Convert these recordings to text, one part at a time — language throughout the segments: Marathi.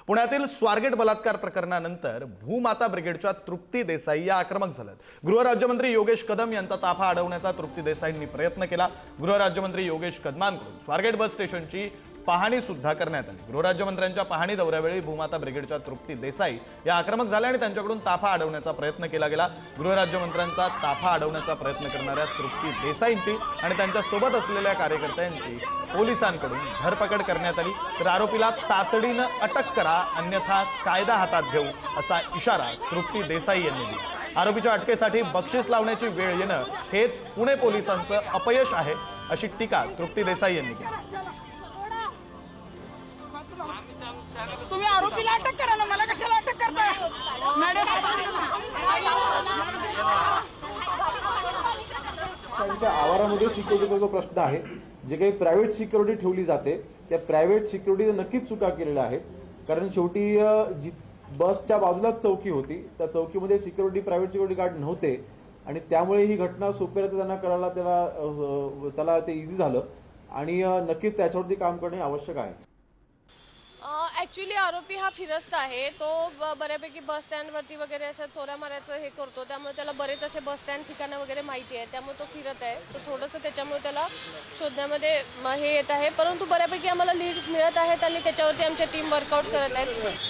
पुण्यातील स्वारगेट बलात्कार प्रकरणानंतर भूमाता ब्रिगेडच्या तृप्ती देसाई या आक्रमक झाल्यात। गृहराज्यमंत्री योगेश कदम यांचा ताफा अडवण्याचा तृप्ती देसाईंनी प्रयत्न केला। गृहराज्यमंत्री योगेश कदमांकडून स्वारगेट बस स्टेशनची पाहणी सुद्धा करण्यात आली। गृहराज्यमंत्र्यांच्या पाहणी दौऱ्यावेळी भूमाता ब्रिगेडच्या तृप्ती देसाई या आक्रमक झाल्या आणि त्यांच्याकडून ताफा अडवण्याचा प्रयत्न केला गेला। गृहराज्यमंत्र्यांचा ताफा अडवण्याचा प्रयत्न करणाऱ्या तृप्ती देसाईंची आणि त्यांच्या सोबत असलेल्या कार्यकर्त्यांची पोलिसांकडून धरपकड करण्यात आली। तर आरोपीला तातडीनं अटक करा अन्यथा कायदा हातात घेऊ असा इशारा तृप्ती देसाई यांनी दिला। आरोपीच्या अटकेसाठी बक्षीस लावण्याची वेळ येणं हेच पुणे पोलिसांचं अपयश आहे अशी टीका तृप्ती देसाई यांनी केली। तुम्ही आरोपीला अटक करा ना, मला कशाला अटक करताय मॅडम? त्यांच्या आवारामध्ये सिक्युरिटीचा जो प्रश्न आहे, जे काही प्रायव्हेट सिक्युरिटी ठेवली जाते त्या प्रायव्हेट सिक्युरिटीने नक्कीच चुका केलेल्या आहेत। कारण शेवटी बसच्या बाजूलाच चौकी होती, त्या चौकीमध्ये सिक्युरिटी प्रायव्हेट सिक्युरिटी गार्ड नव्हते आणि त्यामुळे ही घटना सोप्यारीत्या त्यांना करायला त्याला ते इझी झालं आणि नक्कीच त्याच्यावरती काम करणे आवश्यक आहे। ऍक्च्युली आरोपी हा फिरस्त आहे, तो बऱ्यापैकी बस स्टँडवरती वगैरे अशा चोऱ्या मारायचं हे करतो, त्यामुळे त्याला बरेच असे बस स्टँड ठिकाणं वगैरे माहिती आहे, त्यामुळे तो फिरत आहे। तर थोडंसं त्याच्यामुळे त्याला शोधण्यामध्ये हे येत आहे, परंतु बऱ्यापैकी आम्हाला लीड्स मिळत आहेत आणि त्याच्यावरती आमच्या टीम वर्कआउट करत आहेत।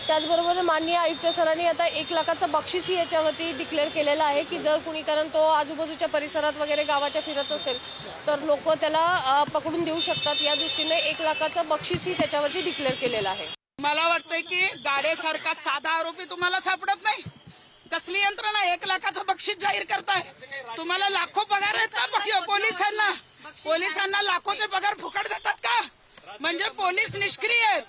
त्याचबरोबर माननीय आयुक्त सरांनी आता 1 लाखाचं बक्षीसही याच्यावरती डिक्लेअर केलेलं आहे की जर कुणी, कारण तो आजूबाजूच्या परिसरात वगैरे गावाच्या फिरत असेल तर लोक त्याला पकडून देऊ शकतात, या दृष्टीने 1 लाखाचं बक्षीसही त्याच्यावरती डिक्लेअर केलेलं आहे। मला वाटतंय की गाडेसारखा साधा आरोपी तुम्हाला सापडत नाही। कसली यंत्रणा 1 लाखाचं बक्षीस जाहीर करताय? तुम्हाला लाखो पगार आहेत का पोलिसांना लाखोचे पगार फुकट देतात का? म्हणजे पोलीस निष्क्रिय आहेत।